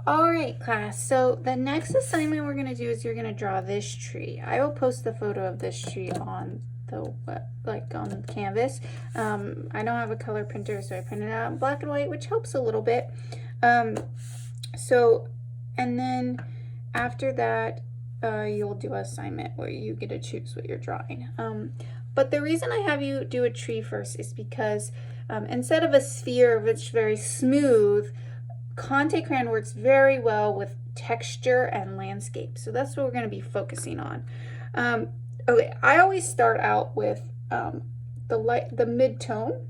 All right, class. So the next assignment we're going to do is you're going to draw this tree. I will post the photo of this tree on the on Canvas. I don't have a color printer, so I printed it out in black and white, which helps a little bit. And then after that, you'll do an assignment where you get to choose what you're drawing. But the reason I have you do a tree first is because instead of a sphere, which is very smooth, Conte Crayon works very well with texture and landscape. So that's what we're going to be focusing on. Okay, I always start out with the mid-tone.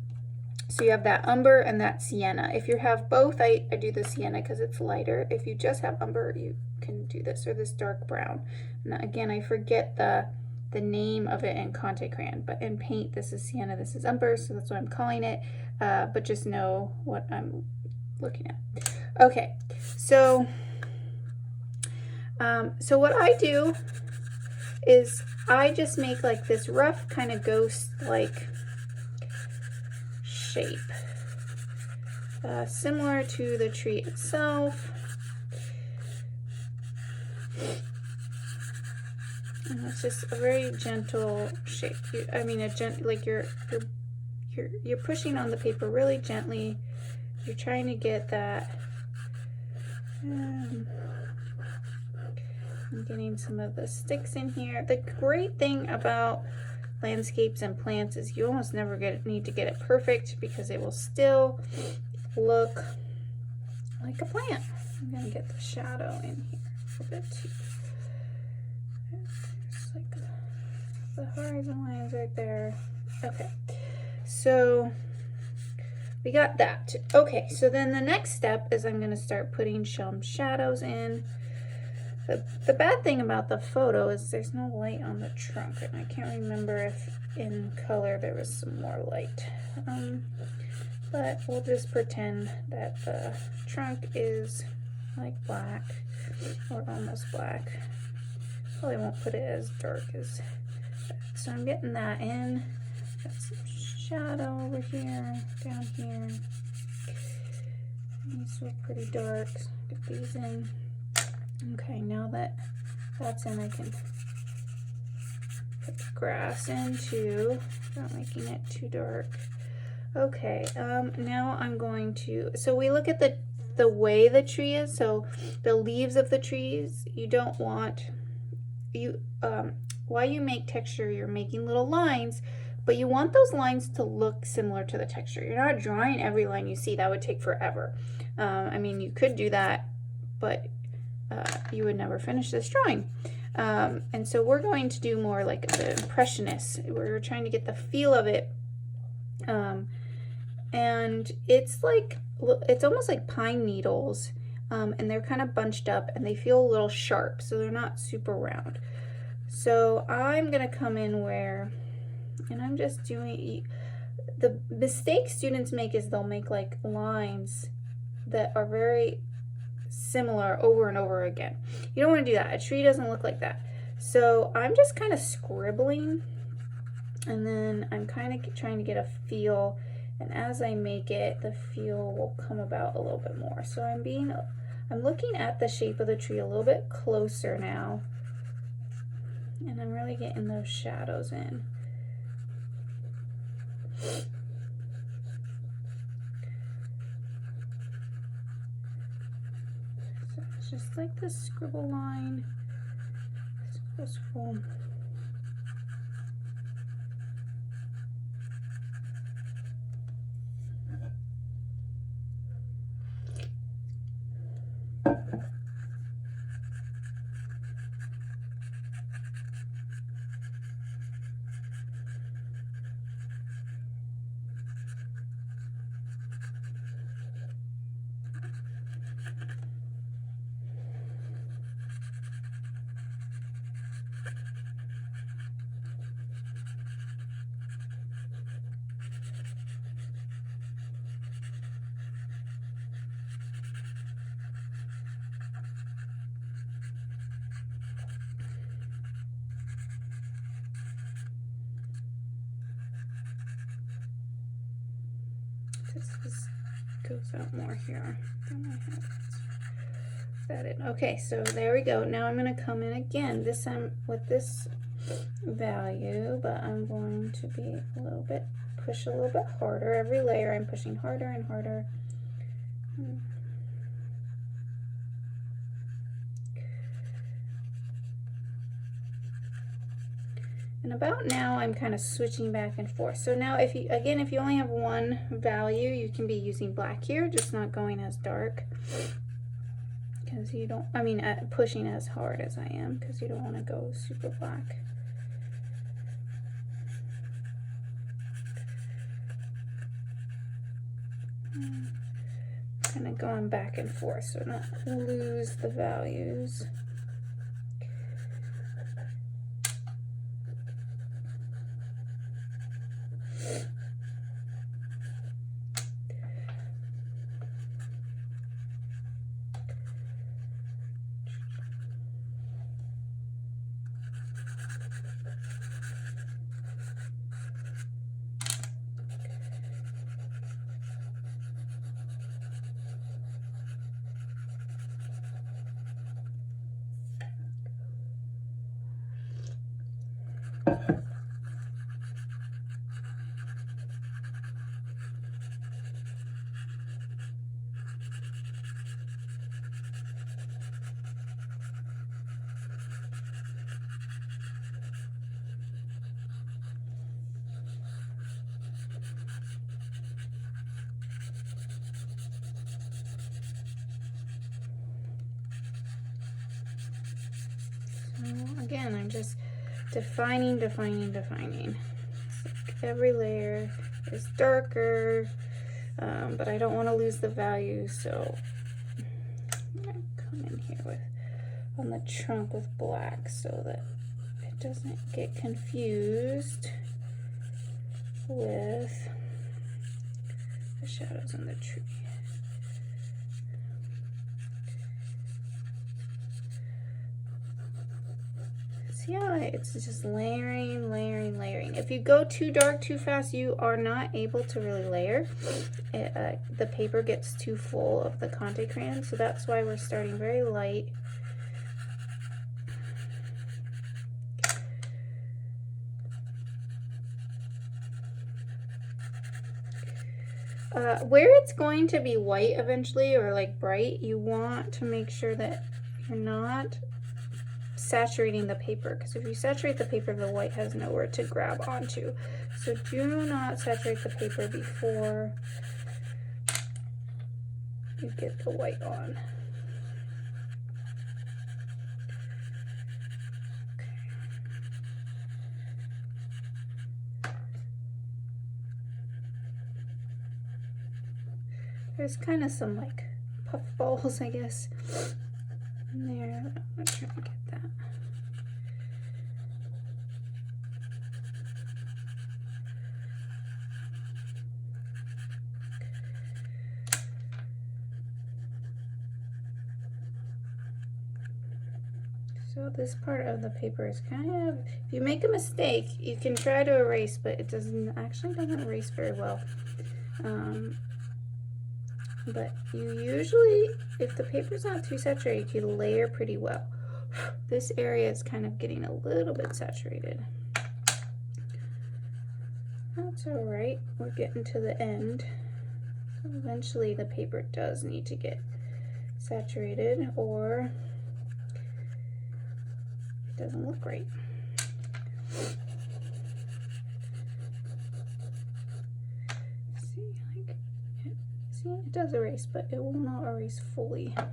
So you have that umber and that sienna. If you have both, I do the sienna because it's lighter. If you just have umber, you can do this or this dark brown. Now, again, I forget the name of it in Conte Crayon, but in paint, this is sienna, this is umber, so that's what I'm calling it. But just know what I'm looking at. Okay, so what I do is I just make like this rough kind of ghost-like shape, similar to the tree itself. And it's just a very gentle shape. You're pushing on the paper really gently. You're trying to get that. I'm getting some of the sticks in here. The great thing about landscapes and plants is you almost never need to get it perfect because it will still look like a plant. I'm going to get the shadow in here a bit too. There's like the horizon lines right there. Okay, so we got that. Okay, so then the next step is I'm going to start putting some shadows in. The bad thing about the photo is there's no light on the trunk, and I can't remember if in color there was some more light. But we'll just pretend that the trunk is like black, or almost black. Probably won't put it as dark as that. So I'm getting that in. Got some shadow over here, down here. These look pretty dark, so get these in. Okay, now that that's in, I can put the grass in too, without making it too dark. Okay, now I'm going to, so we look at the way the tree is, so the leaves of the trees, you don't want, while you make texture, you're making little lines, but you want those lines to look similar to the texture. You're not drawing every line you see. That would take forever. I mean, you could do that, but you would never finish this drawing. And so we're going to do more like the impressionists. We're trying to get the feel of it. And it's almost like pine needles, and they're kind of bunched up and they feel a little sharp, so they're not super round. So I'm gonna come in and I'm just doing, the mistake students make is they'll make like lines that are very similar over and over again. You don't want to do that. A tree doesn't look like that. So I'm just kind of scribbling, and then I'm kind of trying to get a feel, and as I make it, the feel will come about a little bit more. So I'm looking at the shape of the tree a little bit closer now, and I'm really getting those shadows in. Just like this scribble line, scribble. This goes out more here than I have. that in. Okay, so there we go. Now I'm going to come in again, this time with this value, but I'm going to be push a little bit harder. Every layer I'm pushing harder and harder. And about now I'm kind of switching back and forth. So now if you only have one value, you can be using black here, just not going as dark. Because you don't, pushing as hard as I am, because you don't want to go super black. Kind of going back and forth so not lose the values. Again, I'm just defining. Every layer is darker, but I don't want to lose the value, so I'm going to come in here on the trunk with black so that it doesn't get confused with the shadows in the tree. See how it's just layering. If you go too dark too fast, you are not able to really layer. The paper gets too full of the Conte crayon, so that's why we're starting very light. Where it's going to be white eventually, or like bright, you want to make sure that you're not saturating the paper, because if you saturate the paper, the white has nowhere to grab onto. So do not saturate the paper before you get the white on. Okay. There's kind of some like puff balls, I guess, in there. I'm not trying to get that. So this part of the paper is kind of, if you make a mistake, you can try to erase, but it doesn't erase very well. But you usually, if the paper's not too saturated, you can layer pretty well. This area is kind of getting a little bit saturated. That's all right, we're getting to the end. So eventually the paper does need to get saturated, or it doesn't look great. See, it does erase, but it will not erase fully. Okay.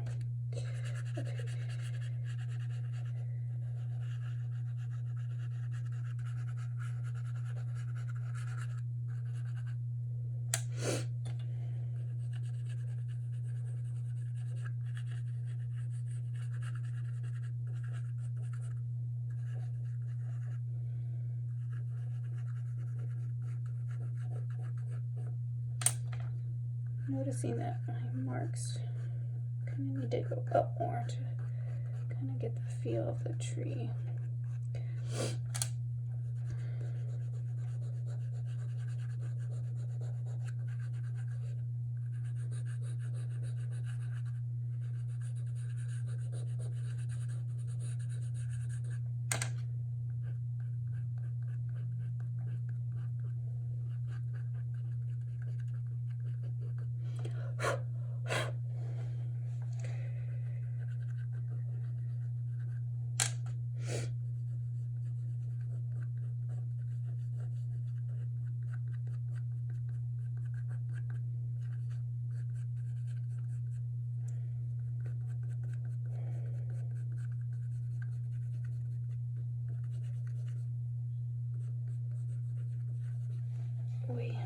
Noticing that my marks kind of need to go up more to kind of get the feel of the tree. boy.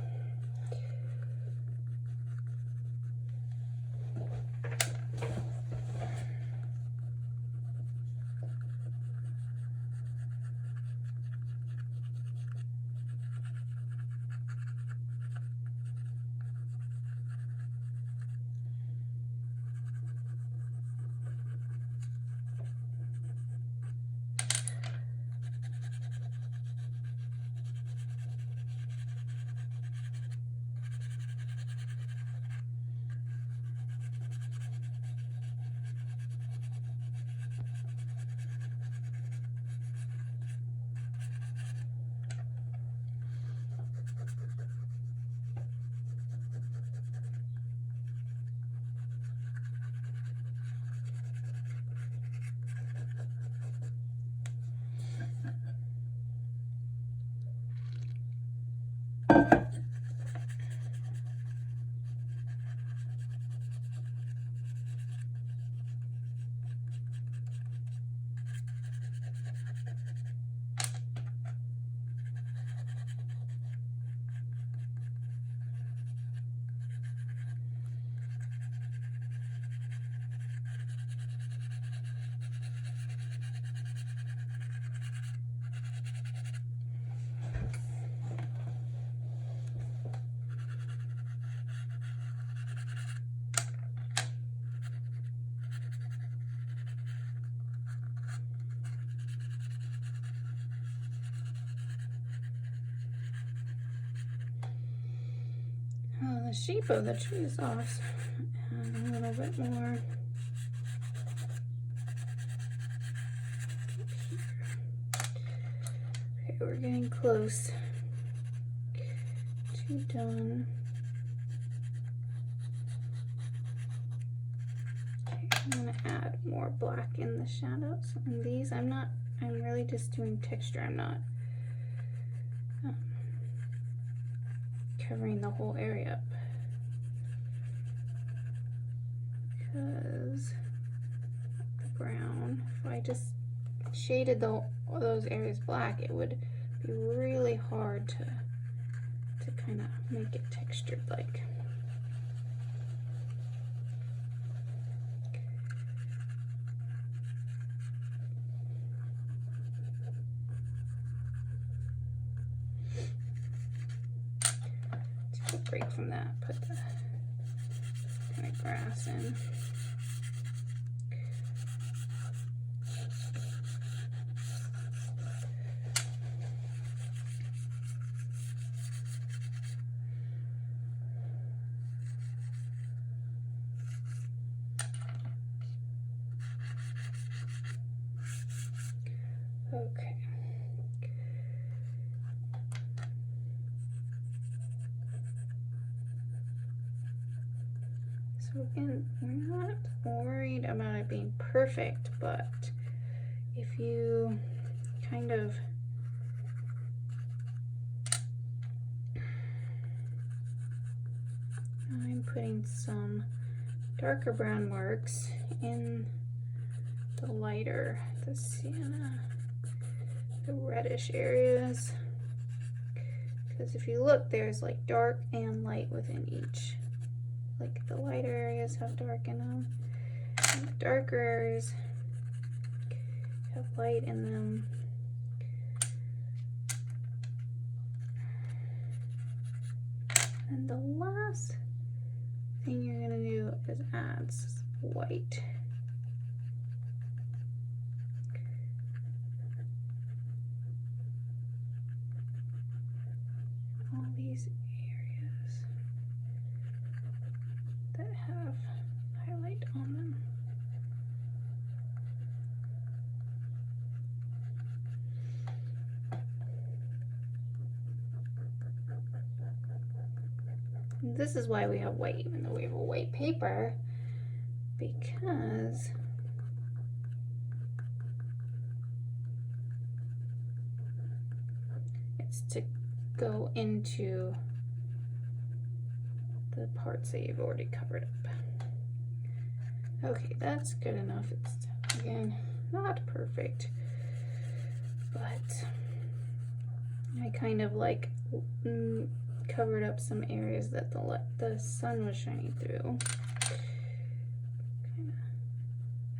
The shape of the tree is off. Add a little bit more. Okay, we're getting close to done. Okay, I'm gonna add more black in the shadows. And these, I'm really just doing texture. I'm not covering the whole area up, because the brown, if I just shaded those areas black, it would be really hard to kind of make it textured like. Take a break from that, put the kind of grass in. Okay. So again, we're not worried about it being perfect, but if you kind of I'm putting some darker brown marks in the lighter, the sienna, the reddish areas, because if you look, there's like dark and light within each. Like the lighter areas have dark in them, and the darker areas have light in them. And the last thing you're gonna do is add white. All these areas that have highlight on them. This is why we have white, even though we have a white paper, because it's to go into the parts that you've already covered up. Okay, that's good enough. It's, again, not perfect, but I kind of like covered up some areas that the sun was shining through. Kind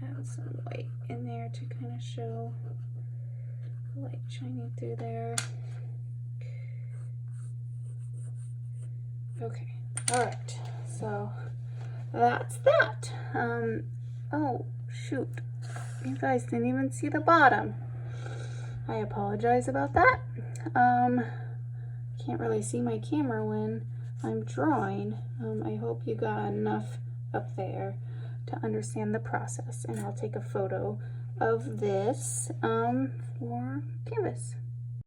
of add some white in there to kind of show the light shining through there. Okay, all right, so that's that. Oh, shoot. You guys didn't even see the bottom. I apologize about that. Can't really see my camera when I'm drawing. I hope you got enough up there to understand the process, and I'll take a photo of this for Canvas.